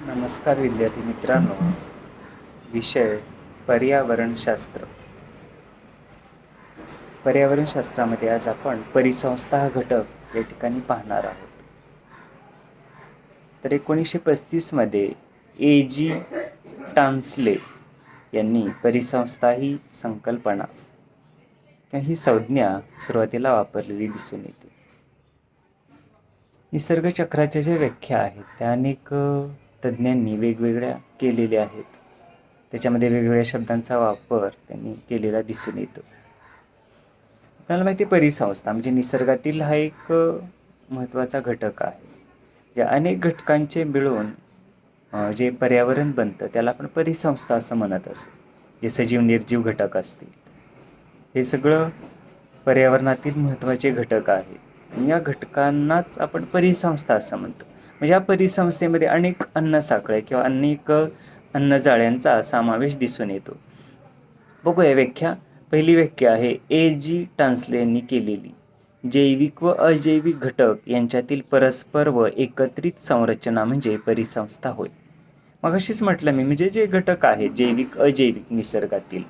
नमस्कार विद्यार्थी मित्रांनो. विषय पर्यावरणशास्त्र. पर्यावरणशास्त्रामध्ये आज आपण परिसंस्था हा घटक या ठिकाणी पाहणार आहोत. तर 1935 मध्ये A.G. टान्सले यांनी परिसंस्था ही संकल्पना ही संज्ञा सुरुवातीला वापरलेली दिसून येते. निसर्ग चक्राच्या ज्या व्याख्या आहेत त्या अनेक तज्ज्ञांनी वेगवेगळ्या केलेल्या आहेत. त्याच्यामध्ये वेगवेगळ्या शब्दांचा वापर त्यांनी केलेला दिसून येतो. आपल्याला माहिती आहे परिसंस्था म्हणजे निसर्गातील हा एक महत्त्वाचा घटक आहे. ज्या अनेक घटकांचे मिळून जे पर्यावरण बनतं त्याला आपण परिसंस्था असं म्हणत असतो. जे सजीव निर्जीव घटक असतील हे सगळं पर्यावरणातील महत्त्वाचे घटक आहेत. या घटकांनाच आपण परिसंस्था असं म्हणतो. म्हणजे या परिसंस्थेमध्ये अनेक अन्नसाखळ्या किंवा अनेक अन्नजाळ्यांचा समावेश दिसून येतो. बघूया व्याख्या. पहिली व्याख्या आहे A.G. टान्सले यांनी केलेली. जैविक व अजैविक घटक यांच्यातील परस्पर व एकत्रित संरचना म्हणजे परिसंस्था होय. मग अशीच म्हटलं मी, म्हणजे जे घटक आहेत जैविक अजैविक निसर्गातील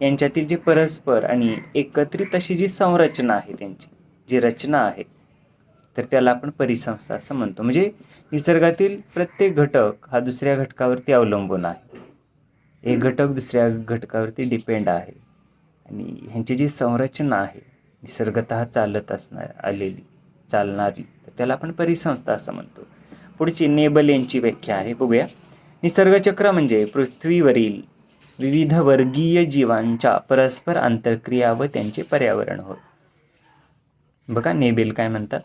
यांच्यातील जे परस्पर आणि एकत्रित अशी जी संरचना आहे, त्यांची जी रचना आहे, तर त्याला आपण परिसंस्था असं म्हणतो. म्हणजे निसर्गातील प्रत्येक घटक हा दुसऱ्या घटकावरती अवलंबून आहे. एक घटक दुसऱ्या घटकावरती डिपेंड आहे आणि ह्यांची जी संरचना आहे निसर्गतः चालत चालणारी, तर त्याला आपण परिसंस्था असं म्हणतो. पुढची नेबल यांची व्याख्या आहे, बघूया. निसर्गचक्र म्हणजे पृथ्वीवरील विविध वर्गीय जीवांच्या परस्पर आंतरक्रिया व त्यांचे पर्यावरण होय. बघा नेबेल काय म्हणतात.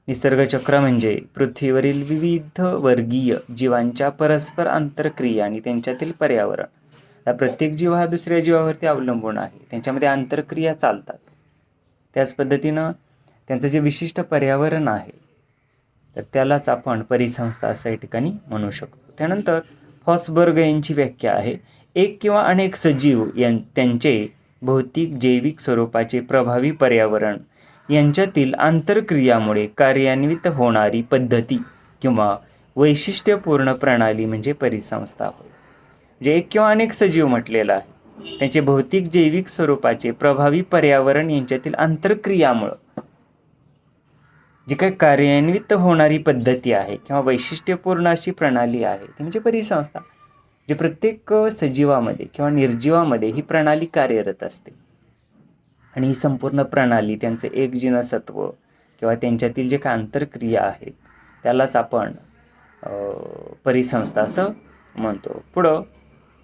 निसर्गचक्र म्हणजे पृथ्वीवरील विविध वर्गीय जीवांच्या परस्पर आंतरक्रिया आणि त्यांच्यातील पर्यावरण. प्रत्येक जीव हा दुसऱ्या जीवावरती अवलंबून आहे, त्यांच्यामध्ये आंतरक्रिया चालतात. त्याच पद्धतीनं त्यांचं जे विशिष्ट पर्यावरण आहे तर त्यालाच आपण परिसंस्था असं या ठिकाणी म्हणू शकतो. त्यानंतर फॉसबर्ग यांची व्याख्या आहे. एक किंवा अनेक सजीव त्यांचे भौतिक जैविक स्वरूपाचे प्रभावी पर्यावरण यांच्यातील आंतरक्रियामुळे कार्यान्वित होणारी पद्धती किंवा वैशिष्ट्यपूर्ण प्रणाली म्हणजे परिसंस्था होय. म्हणजे एक किंवा अनेक सजीव म्हटलेला आहे, त्यांचे भौतिक जैविक स्वरूपाचे प्रभावी पर्यावरण यांच्यातील आंतरक्रियामुळं जी काही कार्यान्वित होणारी पद्धती आहे किंवा वैशिष्ट्यपूर्ण अशी प्रणाली आहे ती म्हणजे परिसंस्था. जे प्रत्येक सजीवामध्ये किंवा निर्जीवामध्ये ही प्रणाली कार्यरत असते आणि ही संपूर्ण प्रणाली त्यांचे एक जीनसत्व किंवा त्यांच्यातील जे काही आंतरक्रिया आहेत त्यालाच आपण परिसंस्था असं म्हणतो. पुढं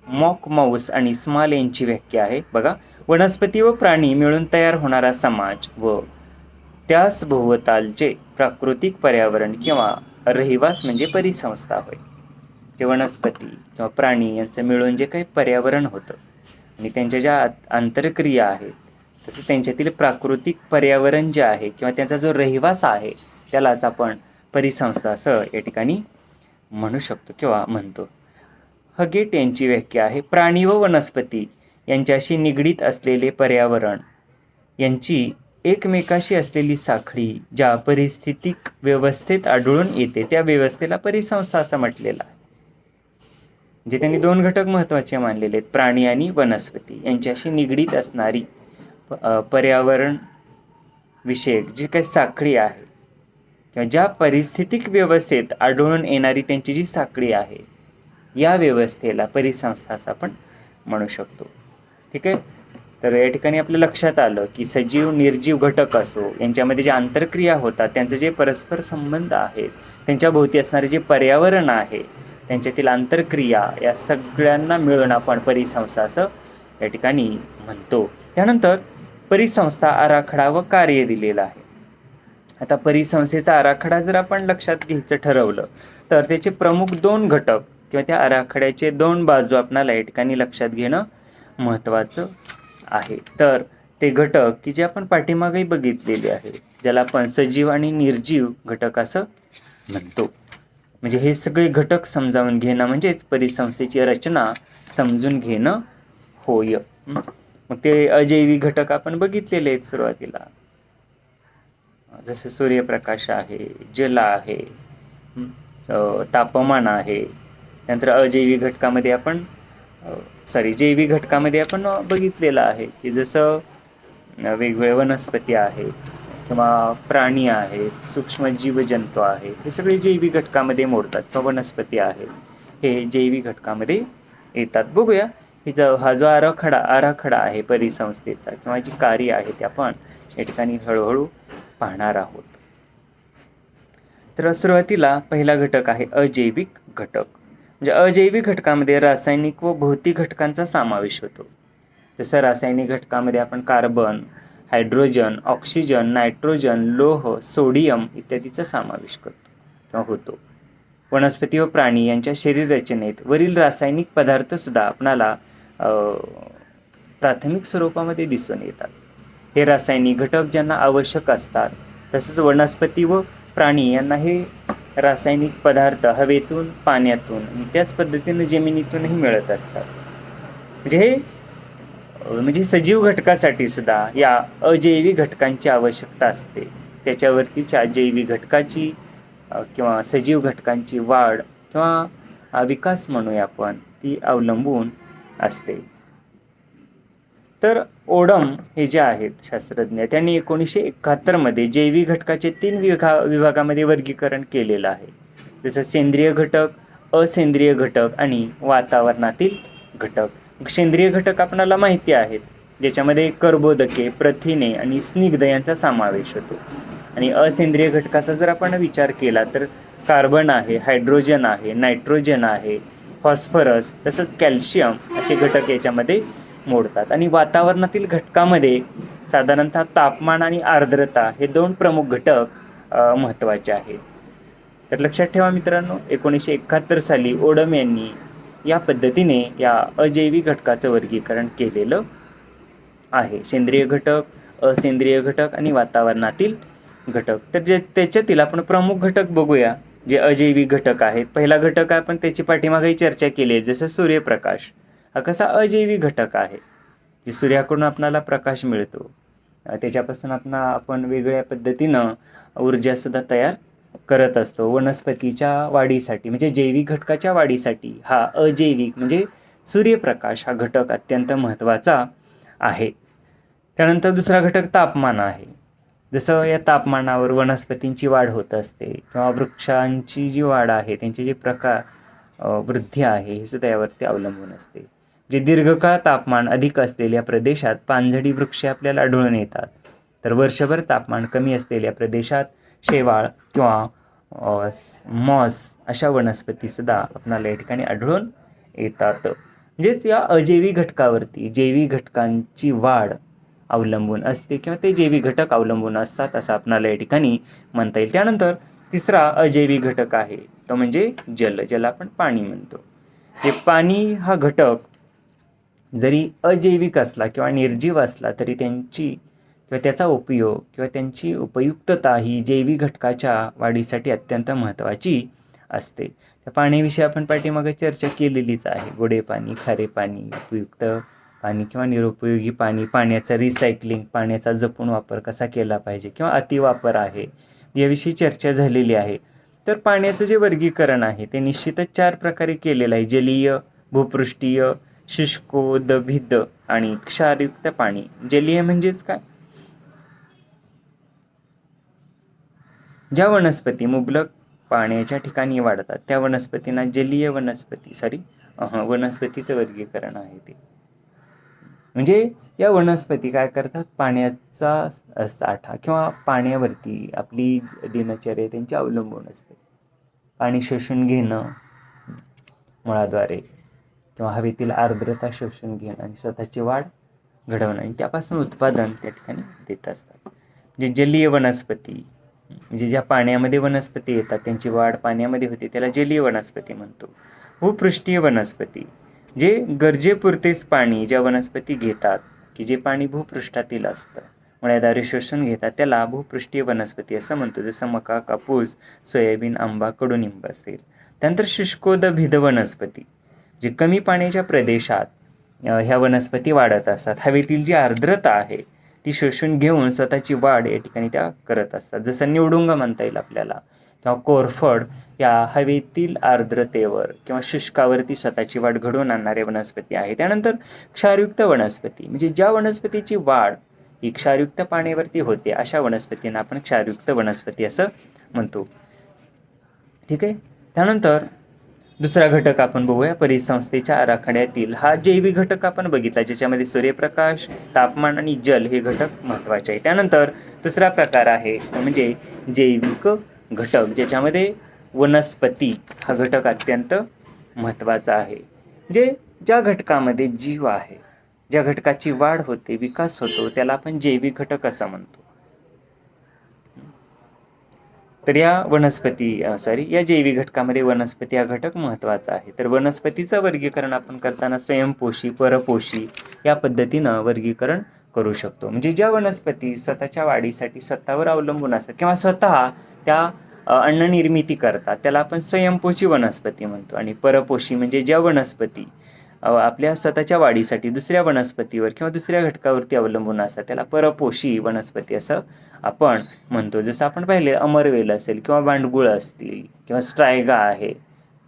मॉक माऊस आणि स्मॉल यांची व्याख्या आहे, बघा. वनस्पती व प्राणी मिळून तयार होणारा समाज व त्यास भोवतालचे प्राकृतिक पर्यावरण किंवा रहिवास म्हणजे परिसंस्था होय. जे वनस्पती किंवा प्राणी यांचं मिळून जे काही पर्यावरण होतं आणि त्यांच्या ज्या आंतरक्रिया आहेत तसं त्यांच्यातील प्राकृतिक पर्यावरण जे आहे किंवा त्यांचा जो रहिवास आहे त्यालाच आपण परिसंस्था असं या ठिकाणी म्हणू शकतो किंवा म्हणतो. हगेट यांची व्याख्या आहे. प्राणी व वनस्पती यांच्याशी निगडीत असलेले पर्यावरण यांची एकमेकाशी असलेली साखळी ज्या परिस्थितिक व्यवस्थेत आढळून येते त्या व्यवस्थेला परिसंस्था असं म्हटलेलं आहे. जे त्यांनी दोन घटक महत्त्वाचे मानलेले आहेत, प्राणी आणि वनस्पती यांच्याशी निगडीत असणारी पर्यावरण विषयक जी काही साखळी आहे किंवा ज्या परिस्थितिक व्यवस्थेत आढळून येणारी त्यांची जी साखळी आहे या व्यवस्थेला परिसंस्था असं आपण म्हणू शकतो. ठीक आहे. तर या ठिकाणी आपल्या लक्षात आलं की सजीव निर्जीव घटक असो यांच्यामध्ये जे आंतरक्रिया होतात त्यांचे जे परस्पर संबंध आहेत, त्यांच्या भोवती असणारे जे पर्यावरण आहे त्यांच्यातील आंतरक्रिया या सगळ्यांना मिळून आपण परिसंस्था असं या ठिकाणी म्हणतो. त्यानंतर परिसंस्था आराखडा व कार्य दिलेला आहे. आता परिसंस्थेचा आराखडा जर आपण लक्षात घ्यायचं ठरवलं तर त्याचे प्रमुख दोन घटक किंवा त्या आराखड्याचे दोन बाजू आपल्याला या ठिकाणी लक्षात घेणं महत्त्वाचं आहे. तर ते घटक की जे आपण पाठीमागेही बघितलेले आहे ज्याला आपण सजीव आणि निर्जीव घटक असं म्हणतो. म्हणजे हे सगळे घटक समजावून घेणं म्हणजेच परिसंस्थेची रचना समजून घेणं होय. मग ते अजैविक घटक आपण बघितलेले आहेत सुरुवातीला, जसे सूर्यप्रकाश आहे, जल आहे, तापमान आहे. नंतर अजैविक घटकामध्ये आपण जैविक घटकामध्ये आपण बघितलेलं आहे की जसं वेगवेगळे वनस्पती आहेत किंवा प्राणी आहेत, सूक्ष्म जीवजंतू आहेत, हे सगळे जैविक घटकामध्ये मोडतात किंवा वनस्पती आहेत, हे जैविक घटकामध्ये येतात. बघूया हा जो आराखडा आहे परिसंस्थेचा किंवा जी कार्य आहे ते आपण या ठिकाणी हळूहळू पाहणार आहोत. तर सुरुवातीला पहिला घटक आहे अजैविक घटक. म्हणजे अजैविक घटकामध्ये रासायनिक व भौतिक घटकांचा समावेश होतो. जसं रासायनिक घटकामध्ये आपण कार्बन, हायड्रोजन, ऑक्सिजन, नायट्रोजन, लोह, सोडियम इत्यादीचा समावेश करतो किंवा होतो. वनस्पती व प्राणी यांच्या शरीर रचनेत वरील रासायनिक पदार्थ सुद्धा आपणाला प्राथमिक स्वरूपामध्ये दिसून येतात. हे रासायनिक घटक ज्यांना आवश्यक असतात, तसेच वनस्पती व प्राणी यांना हे रासायनिक पदार्थ हवेतून, पाण्यातून आणि त्याच पद्धतीने जमिनीतूनही मिळत असतात. म्हणजे सजीव घटकासाठी सुद्धा या अजैविक घटकांची आवश्यकता असते. त्याच्यावरतीच्या जैविक घटकाची किंवा सजीव घटकांची वाढ किंवा विकास म्हणूया आपण, ती अवलंबून असते. तर ओडम हे जे आहेत शास्त्रज्ञ, त्यांनी 1971 मध्ये जैविक घटकाचे 3 विभागामध्ये वर्गीकरण केलेलं आहे. जसं सेंद्रिय घटक, असेंद्रिय घटक आणि वातावरणातील घटक. सेंद्रिय घटक आपल्याला माहिती आहेत, ज्याच्यामध्ये कर्बोदके, प्रथिने आणि स्निग्ध यांचा समावेश होतो. आणि असेंद्रिय घटकाचा जर आपण विचार केला तर कार्बन आहे, हायड्रोजन आहे, नायट्रोजन आहे, फॉस्फरस तसंच कॅल्शियम असे घटक याच्यामध्ये मोडतात. आणि वातावरणातील घटकामध्ये साधारणतः तापमान आणि आर्द्रता हे 2 प्रमुख घटक महत्त्वाचे आहेत. तर लक्षात ठेवा मित्रांनो, 1971 साली ओडम यांनी या पद्धतीने या अजैविक घटकाचं वर्गीकरण केलेलं आहे. सेंद्रिय घटक, असेंद्रिय घटक आणि वातावरणातील घटक. तर त्याच्यातील आपण प्रमुख घटक बघूया जे अजैविक घटक आहेत. पहिला घटक आपण त्याची पाठीमागेही चर्चा केली आहे, जसं सूर्यप्रकाश. हा कसा अजैविक घटक आहे, जे सूर्याकडून आपल्याला प्रकाश मिळतो, त्याच्यापासून आपण वेगवेगळ्या पद्धतीनं ऊर्जासुद्धा तयार करत असतो. वनस्पतीच्या वाढीसाठी म्हणजे जैविक घटकाच्या वाढीसाठी हा अजैविक म्हणजे सूर्यप्रकाश हा घटक अत्यंत महत्त्वाचा आहे. त्यानंतर दुसरा घटक तापमान आहे. जसं या तापमानावर वनस्पतींची वाढ होत असते किंवा वृक्षांची जी वाढ आहे, त्यांचे जे वृद्धी आहे हे सुद्धा यावरती अवलंबून असते. जे दीर्घकाळ तापमान अधिक असलेल्या प्रदेशात पानझडी वृक्ष आपल्याला आढळून येतात, तर वर्षभर तापमान कमी असलेल्या प्रदेशात शेवाळ किंवा मॉस अशा वनस्पतीसुद्धा आपल्याला या ठिकाणी आढळून येतात. म्हणजेच या अजैविक घटकावरती जैविक घटकांची वाढ अवलंबून असते किंवा ते जैविक घटक अवलंबून असतात असं आपल्याला या ठिकाणी म्हणता येईल. त्यानंतर तिसरा अजैविक घटक आहे तो म्हणजे जल, ज्याला आपण पाणी म्हणतो. हे पाणी हा घटक जरी अजैविक असला किंवा निर्जीव असला तरी त्याचा उपयोग किंवा त्यांची उपयुक्तता ही जैविक घटकाच्या वाढीसाठी अत्यंत महत्त्वाची असते. त्या पाण्याविषयी आपण पाठीमागे चर्चा केलेलीच आहे. गोडे पाणी, खारे पाणी, उपयुक्त पाणी किंवा निरुपयोगी पाणी, पाण्याचं रिसायकलिंग, पाण्याचा जपून वापर कसा केला पाहिजे किंवा अतिवापर आहे, याविषयी चर्चा झालेली आहे. तर पाण्याचं जे वर्गीकरण आहे ते निश्चितच 4 प्रकारे केलेलं आहे. जलीय, भूपृष्ठीय, शुष्कोदभिद आणि क्षारयुक्त पाणी. जलीय म्हणजेच काय? ज्या वनस्पती मुबलक पाण्याच्या ठिकाणी वाढतात त्या वनस्पतींना जलीय वनस्पतीचं वर्गीकरण आहे ते. म्हणजे या वनस्पती काय करतात, पाण्याचा साठा किंवा पाण्यावरती आपली दिनचर्या त्यांची अवलंबून असते. पाणी शोषून घेणं मुळाद्वारे किंवा हवेतील आर्द्रता शोषून घेणं आणि स्वतःची वाढ घडवणं आणि त्यापासून उत्पादन त्या ठिकाणी देत असतात. म्हणजे जलीय वनस्पती म्हणजे ज्या पाण्यामध्ये वनस्पती येतात त्यांची वाढ पाण्यामध्ये होते त्याला जलीय वनस्पती म्हणतो. भूपृष्ठीय वनस्पती जे गरजेपुरतेच पाणी ज्या वनस्पती घेतात की जे पाणी भूपृष्ठातील असतं मुळाद्वारे शोषून घेतात त्याला भूपृष्ठीय वनस्पती असं म्हणतो. जसं मका, कापूस, सोयाबीन, आंबा, कडुनिंब असेल. त्यानंतर शुष्कोदभिद वनस्पती जे कमी पाण्याच्या प्रदेशात ह्या वनस्पती वाढत असतात. हवेतील जी आर्द्रता आहे ती शोषून घेऊन स्वतःची वाढ या ठिकाणी त्या करत असतात. जसं निवडुंग म्हणता येईल आपल्याला किंवा कोरफड या हवेतील आर्द्रतेवर किंवा शुष्कावरती स्वतःची वाढ घडवून आणणारे वनस्पती आहे. त्यानंतर क्षारयुक्त वनस्पती, म्हणजे ज्या वनस्पतीची वाढ ही क्षारयुक्त पाण्यावरती होते अशा वनस्पतींना आपण क्षारयुक्त वनस्पती असं म्हणतो. ठीक आहे. त्यानंतर दुसरा घटक आपण बघूया, परिसंस्थेच्या आराखड्यातील हा जैविक घटक आपण बघितला, ज्याच्यामध्ये सूर्यप्रकाश, तापमान आणि जल हे घटक महत्त्वाचे आहे. त्यानंतर दुसरा प्रकार आहे म्हणजे जैविक घटक, ज्याच्यामध्ये वनस्पती हा घटक अत्यंत महत्त्वाचा आहे. म्हणजे ज्या घटकामध्ये जीव आहे, ज्या घटकाची वाढ होते, विकास होतो, त्याला आपण जैविक घटक असं म्हणतो. तर या जैविक घटकामध्ये वनस्पती हा घटक महत्त्वाचा आहे. तर वनस्पतीचं वर्गीकरण आपण करताना स्वयंपोषी, परपोषी या पद्धतीनं वर्गीकरण करू शकतो. म्हणजे ज्या वनस्पती स्वतःच्या वाढीसाठी स्वतःवर अवलंबून असतात किंवा स्वतः त्या अन्न निर्मिती करतात, त्याला आपण स्वयंपोषी वनस्पती म्हणतो. आणि परपोषी म्हणजे ज्या वनस्पती आपल्या स्वतःच्या वाढीसाठी दुसऱ्या वनस्पतीवर किंवा दुसऱ्या घटकावरती अवलंबून असतात, त्याला परपोषी वनस्पती असं आपण म्हणतो. जसं आपण पाहिले अमरवेल असेल किंवा बांडगुळ असतील किंवा स्ट्रायगा आहे,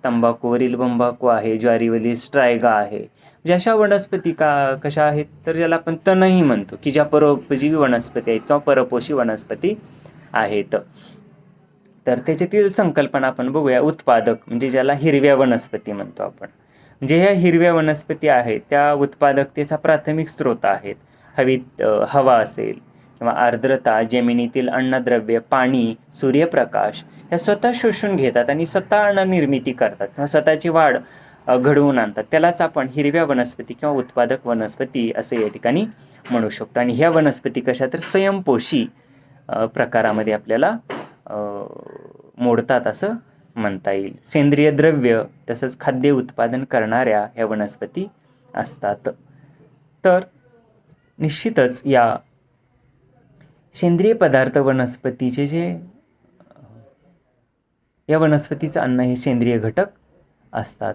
तंबाखूवरील बंबाकू आहे, ज्वारीवरील स्ट्रायगा आहे, म्हणजे अशा वनस्पती कशा आहेत, तर ज्याला आपण तणही म्हणतो, की ज्या परोपजीवी वनस्पती आहेत किंवा परपोषी वनस्पती आहेत. तर त्याच्यातील संकल्पना आपण बघूया. उत्पादक म्हणजे ज्याला हिरव्या वनस्पती म्हणतो आपण. म्हणजे ह्या हिरव्या वनस्पती आहेत त्या उत्पादकतेचा प्राथमिक स्रोत आहेत. हवा असेल किंवा आर्द्रता, जमिनीतील अन्नद्रव्य, पाणी, सूर्यप्रकाश ह्या स्वतः शोषून घेतात आणि स्वतः अन्न निर्मिती करतात किंवा स्वतःची वाढ घडवून आणतात. त्यालाच आपण हिरव्या वनस्पती किंवा उत्पादक वनस्पती असे या ठिकाणी म्हणू शकतो. आणि ह्या वनस्पती कशा, तर स्वयंपोषी प्रकारामध्ये आपल्याला मोडतात असं म्हणता येईल. सेंद्रिय द्रव्य तसंच खाद्य उत्पादन करणाऱ्या ह्या वनस्पती असतात. तर निश्चितच या सेंद्रिय पदार्थ वनस्पतीचे या वनस्पतीचं अन्न हे सेंद्रिय घटक असतात.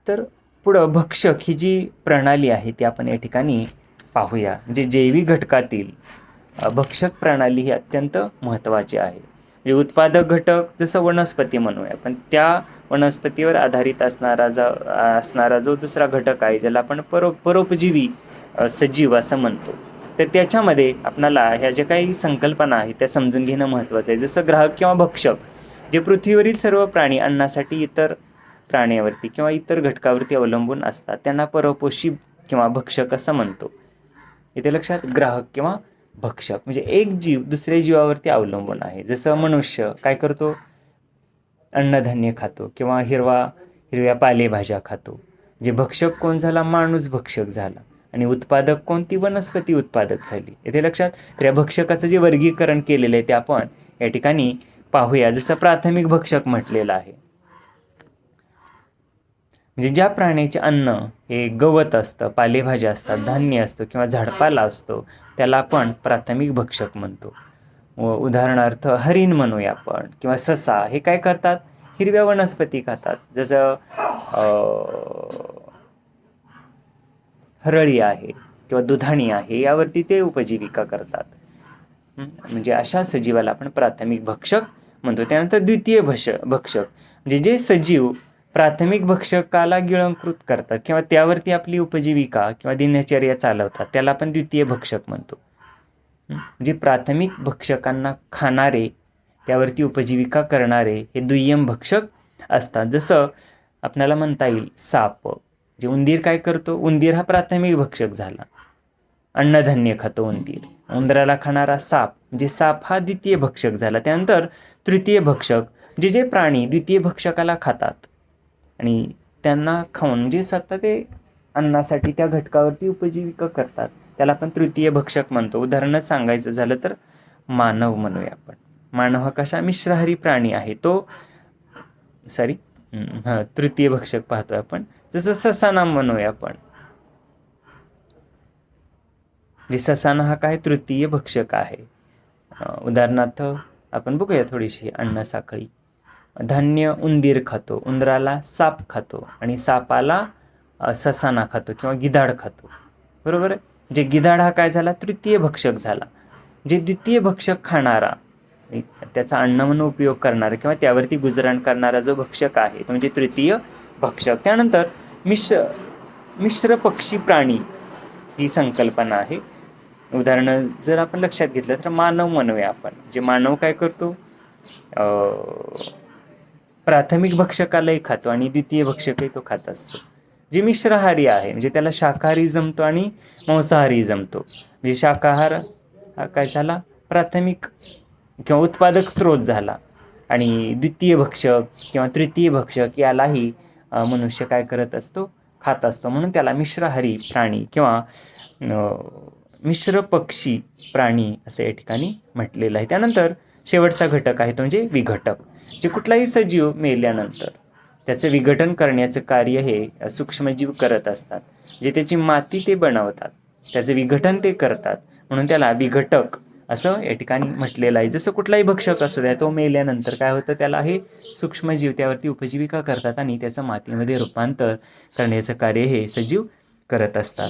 तर पुढं भक्षक ही जी प्रणाली आहे ती आपण या ठिकाणी पाहूया. म्हणजे जैविक घटकातील भक्षक प्रणाली ही अत्यंत महत्त्वाची आहे. म्हणजे उत्पादक घटक जसं वनस्पती म्हणूया, पण त्या वनस्पतीवर आधारित असणारा जो दुसरा घटक आहे, ज्याला आपण परोपजीवी सजीव असं म्हणतो, तर त्याच्यामध्ये आपल्याला ह्या ज्या काही संकल्पना आहेत त्या समजून घेणं महत्त्वाचं आहे. जसं ग्राहक किंवा भक्षक, जे पृथ्वीवरील सर्व प्राणी अन्नासाठी इतर प्राण्यावरती किंवा इतर घटकावरती अवलंबून असतात, त्यांना परोपोषी किंवा भक्षक असं म्हणतो. इथे लक्षात, ग्राहक किंवा भक्षक म्हणजे एक जीव दुसऱ्या जीवावरती अवलंबून आहे. जसं मनुष्य काय करतो, अन्नधान्य खातो किंवा हिरव्या पालेभाज्या खातो. जे भक्षक कोण झाला, माणूस भक्षक झाला. आणि उत्पादक कोणती, वनस्पती उत्पादक झाली. इथे लक्षात, तर या भक्षकाचं जे वर्गीकरण केलेलं आहे ते आपण या ठिकाणी पाहूया. जसं प्राथमिक भक्षक म्हटलेलं आहे, म्हणजे ज्या प्राण्याचे अन्न हे गवत असतं, पालेभाज्या असतात, धान्य असतं किंवा झाडपाला असतो, त्याला आपण प्राथमिक भक्षक म्हणतो. उदाहरणार्थ हरिण म्हणूया आपण किंवा ससा, हे काय करतात, हिरव्या वनस्पती खातात. जसं हरळी आहे किंवा दुधाणी आहे, यावरती ते उपजीविका करतात. म्हणजे अशा सजीवाला आपण प्राथमिक भक्षक म्हणतो. त्यानंतर द्वितीय भक्षक म्हणजे जे सजीव प्राथमिक भक्षकाला गिळंकृत करतात किंवा त्यावरती आपली उपजीविका किंवा दिनचर्या चालवतात, त्याला आपण द्वितीय भक्षक म्हणतो. म्हणजे प्राथमिक भक्षकांना खाणारे, त्यावरती उपजीविका करणारे हे दुय्यम भक्षक असतात. जसं आपल्याला म्हणता येईल साप, जे उंदीर काय करतो, उंदीर हा प्राथमिक भक्षक झाला, अन्नधान्य खातो उंदीर. उंदराला खाणारा साप म्हणजे साप हा द्वितीय भक्षक झाला. त्यानंतर तृतीय भक्षक जे प्राणी द्वितीय भक्षकाला खातात आणि त्यांना खाऊन म्हणजे स्वतः ते अन्नासाठी त्या घटकावरती उपजीविका करतात, त्याला आपण तृतीय भक्षक म्हणतो. उदाहरणच सांगायचं झालं तर मानव म्हणूया आपण. मानव हा कसा मिश्राहारी प्राणी आहे, तो तृतीय भक्षक पाहतोय आपण. जसं ससाना म्हणूया आपण, ससाना हा काय, तृतीय भक्षक आहे. उदाहरणार्थ आपण बघूया थोडीशी अन्न साखळी. धान्य उंदीर खातो, उंदराला साप खातो आणि सापाला ससाना खातो किंवा गिधाड खातो, बरोबर आहे. जे गिधाड हा काय झाला, तृतीय भक्षक झाला. जे द्वितीय भक्षक खाणारा त्याचा अन्न म्हणून उपयोग करणारा किंवा त्यावरती गुजरण करणारा जो भक्षक आहे तो म्हणजे तृतीय भक्षक. त्यानंतर मिश्र पक्षी प्राणी ही संकल्पना आहे. उदाहरण जर आपण लक्षात घेतलं तर मानव म्हणूया आपण. जे मानव काय करतो, प्राथमिक भक्षकालाही खातो आणि द्वितीय भक्षकही तो खात असतो. जे मिश्राहारी आहे म्हणजे त्याला शाकाहारी जमतो आणि मांसाहारी जमतो. म्हणजे शाकाहार हा काय झाला, प्राथमिक किंवा उत्पादक स्त्रोत झाला, आणि द्वितीय भक्षक किंवा तृतीय भक्षक यालाही मनुष्य काय करत असतो, खात असतो. म्हणून त्याला मिश्राहारी प्राणी किंवा मिश्र पक्षी प्राणी असं या ठिकाणी म्हटलेलं आहे. त्यानंतर शेवटचा घटक आहे तो म्हणजे विघटक. जे कुठलाही सजीव मेल्यानंतर त्याचं विघटन करण्याचं कार्य हे सूक्ष्मजीव करत असतात. जे त्याची माती ते बनवतात, त्याचं विघटन ते करतात, म्हणून त्याला विघटक असं या ठिकाणी म्हटलेलं आहे. जसं कुठलाही भक्षक असू द्या, तो मेल्यानंतर काय होतं, त्याला हे सूक्ष्मजीव त्यावरती उपजीविका करतात आणि त्याचं मातीमध्ये रूपांतर करण्याचं कार्य हे सजीव करत असतात.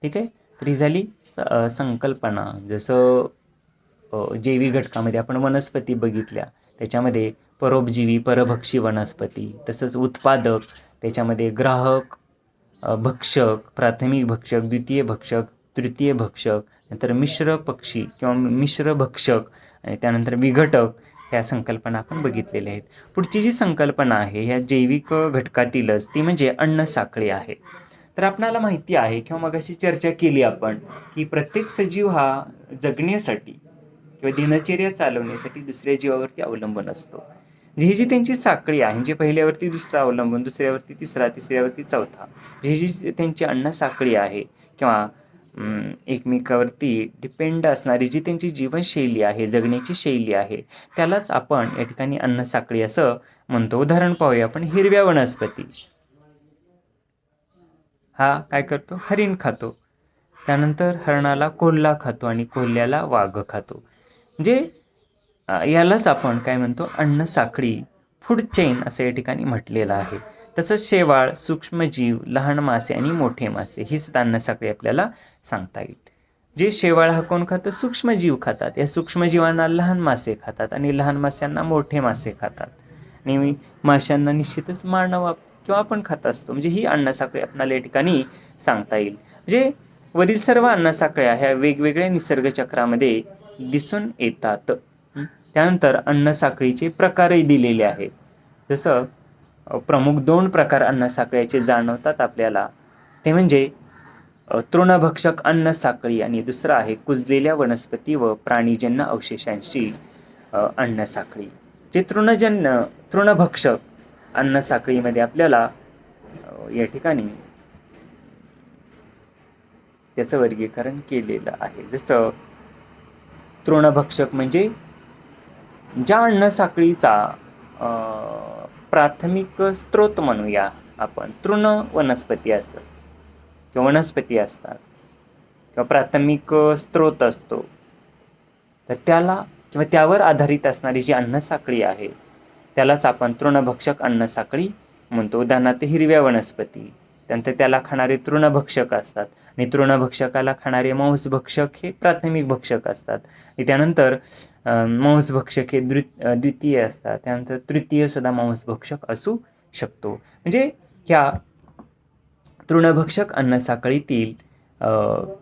ठीक आहे. तर ही झाली संकल्पना. जसं जैविक घटकामध्ये आपण वनस्पती बघितल्या, त्याच्यामध्ये परोपजीवी परभक्षी वनस्पती, तसंच उत्पादक, त्याच्यामध्ये ग्राहक, भक्षक, प्राथमिक भक्षक, द्वितीय भक्षक, तृतीय भक्षक, नंतर मिश्र पक्षी किंवा मिश्र भक्षक, आणि त्यानंतर विघटक, ह्या संकल्पना आपण बघितलेल्या आहेत. पुढची जी संकल्पना आहे ह्या जैविक घटकातीलच, ती म्हणजे अन्न साखळी आहे. तर आपणाला माहिती आहे किंवा मगाशी चर्चा केली आपण की प्रत्येक सजीव हा जगण्यासाठी किंवा दिनचर्या चालवण्यासाठी दुसऱ्या जीवावरती अवलंबून असतो. ही जी त्यांची साखळी आहे, म्हणजे पहिल्यावरती दुसरा अवलंबून, दुसऱ्यावरती तिसरा, तिसऱ्यावरती चौथा, ही जी त्यांची अन्न साखळी आहे किंवा एकमेकावरती डिपेंड असणारी जी त्यांची जीवनशैली आहे, जगण्याची शैली आहे, त्यालाच आपण या ठिकाणी अन्न साखळी असं म्हणतो. उदाहरण पाहूया आपण. हिरव्या वनस्पती हा काय करतो, हरिण खातो. त्यानंतर हरणाला कोल्हा खातो आणि कोल्ह्याला वाघ खातो. म्हणजे यालाच आपण काय म्हणतो, अन्न साखळी, फूड चेन असं या ठिकाणी म्हटलेलं आहे. तसंच शेवाळ, सूक्ष्मजीव, लहान मासे आणि मोठे मासे ही सुद्धा अन्न साखळी आपल्याला सांगता येईल. जे शेवाळ हा कोण खातं, सूक्ष्मजीव खातात. या सूक्ष्मजीवांना लहान मासे खातात आणि लहान मास्यांना मोठे मासे खातात. आणि माशांना निश्चितच मानव किंवा आपण खात असतो. म्हणजे ही अन्नसाखळी आपल्याला या ठिकाणी सांगता येईल. म्हणजे वरील सर्व अन्नसाखळ्या ह्या वेगवेगळ्या निसर्ग चक्रामध्ये दिसून येतात. त्यानंतर अन्नसाखळीचे प्रकारही दिलेले आहेत. जसं प्रमुख 2 प्रकार अन्नसाखळीचे जाणवतात आपल्याला, ते म्हणजे तृणभक्षक अन्नसाखळी आणि दुसरं आहे कुजलेल्या वनस्पती व प्राणीजन्य अवशेषांशी अन्नसाखळी. जे तृणभक्षक अन्नसाखळीमध्ये आपल्याला या ठिकाणी त्याचं वर्गीकरण केलेलं आहे. जसं तृणभक्षक म्हणजे ज्या अन्नसाखळीचा प्राथमिक स्त्रोत म्हणूया आपण, तृण वनस्पती असतात किंवा वनस्पती असतात किंवा प्राथमिक स्त्रोत असतो, तर त्याला किंवा त्यावर आधारित असणारी जी अन्नसाखळी आहे त्यालाच आपण तृणभक्षक अन्नसाखळी म्हणतो. उदाहरणार्थ हिरव्या वनस्पती, त्यानंतर त्याला खाणारे तृणभक्षक असतात आणि तृणभक्षकाला खाणारे मांसभक्षक हे प्राथमिक भक्षक असतात. त्यानंतर मांसभक्षक हे द्वितीय असतात. त्यानंतर तृतीय सुद्धा मांसभक्षक असू शकतो. म्हणजे ह्या तृणभक्षक अन्नसाखळीतील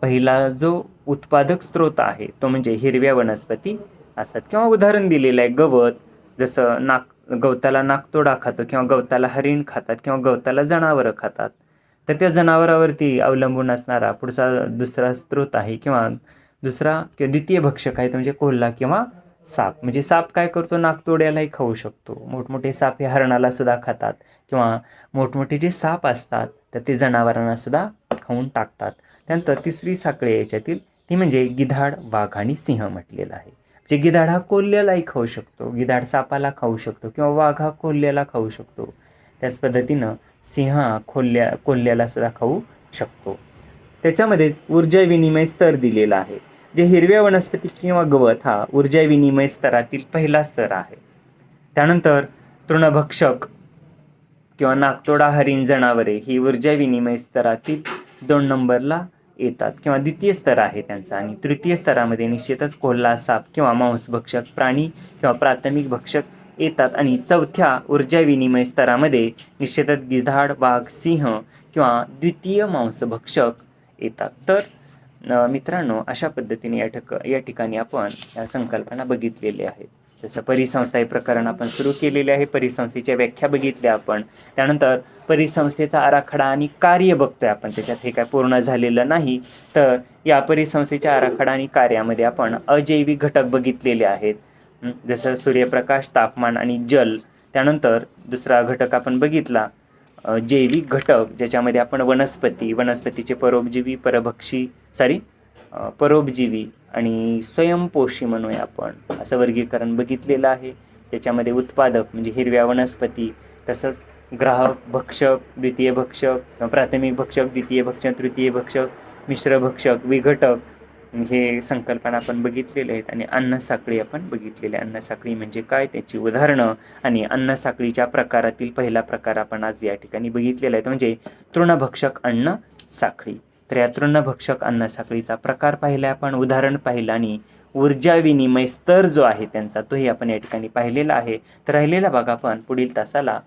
पहिला जो उत्पादक स्त्रोत आहे तो म्हणजे हिरव्या वनस्पती असतात. किंवा उदाहरण दिलेलं आहे गवत. जसं गवताला नाकतोडा खातो किंवा गवताला हरिण खातात किंवा गवताला जनावरं खातात. तर त्या जनावरावरती अवलंबून असणारा पुढचा दुसरा स्त्रोत आहे किंवा दुसरा किंवा द्वितीय भक्षक आहे तो म्हणजे कोल्हा किंवा साप. म्हणजे साप काय करतो, नाकतोड्यालाही खाऊ शकतो. मोठमोठे साप हे हरणाला सुद्धा खातात किंवा मोठमोठे जे साप असतात तर ते जनावरांना सुद्धा खाऊन टाकतात. त्यानंतर तिसरी साखळी याच्यातील ती म्हणजे गिधाड, वाघ आणि सिंह म्हटलेलं आहे. म्हणजे गिधाड हा कोल्ह्यालाही खाऊ शकतो, गिधाड सापाला खाऊ शकतो किंवा वाघ हा कोल्ह्याला खाऊ शकतो. त्याच पद्धतीनं सिंह कोल्ह्याला सुद्धा खाऊ शकतो. त्याच्यामध्येच ऊर्जा विनिमय स्तर दिलेला आहे. जे हिरव्या वनस्पती किंवा गवत हा ऊर्जा विनिमय स्तरातील पहिला स्तर आहे. त्यानंतर तृणभक्षक किंवा नाकतोडा हरिण जनावरे ही ऊर्जा विनिमय स्तरातील 2 नंबरला येतात किंवा द्वितीय स्तर आहे त्यांचा. आणि तृतीय स्तरामध्ये निश्चितच कोल्हा, साप किंवा मांसभक्षक प्राणी किंवा प्राथमिक भक्षक येतात. आणि चौथ्या ऊर्जा विनिमय स्तरामध्ये निश्चितच गिधाड, वाघ, सिंह किंवा द्वितीय मांसभक्षक येतात. तर मित्रांनो, अशा पद्धतीने या ठिकाणी आपण या संकल्पना बघितलेल्या आहेत. जसं परिसंस्था हे प्रकरण आपण सुरू केलेले आहे. परिसंस्थेच्या व्याख्या बघितल्या आपण. त्यानंतर परिसंस्थेचा आराखडा आणि कार्य बघतोय आपण. त्याच्यात हे काय पूर्ण झालेलं नाही. तर या परिसंस्थेच्या आराखडा आणि कार्यामध्ये आपण अजैविक घटक बघितलेले आहेत. जसं सूर्यप्रकाश, तापमान आणि जल. त्यानंतर दुसरा घटक आपण बघितला जैविक घटक, ज्याच्यामध्ये आपण वनस्पतीचे परोपजीवी आणि स्वयंपोषी म्हणूया आपण, असं वर्गीकरण बघितलेलं आहे. त्याच्यामध्ये उत्पादक म्हणजे हिरव्या वनस्पती, तसंच ग्राहक, भक्षक, द्वितीय भक्षक, प्राथमिक भक्षक, द्वितीय भक्षक, तृतीय भक्षक, मिश्र भक्षक, विघटक, हे संकल्पना आपण बघितलेले आहेत. आणि अन्नसाखळी आपण बघितलेली आहे. अन्नसाखळी म्हणजे काय, त्याची उदाहरणं आणि अन्नसाखळीच्या प्रकारातील पहिला प्रकार आपण आज या ठिकाणी बघितलेला आहे, म्हणजे तृणभक्षक अन्न साखळी. तर या तृणभक्षक अन्न साखळीचा प्रकार पाहिला आपण, उदाहरण पाहिलं आणि ऊर्जा विनिमय स्तर जो आहे त्यांचा तोही आपण या ठिकाणी पाहिलेला आहे. तर राहिलेला भाग आपण पुढील तासाला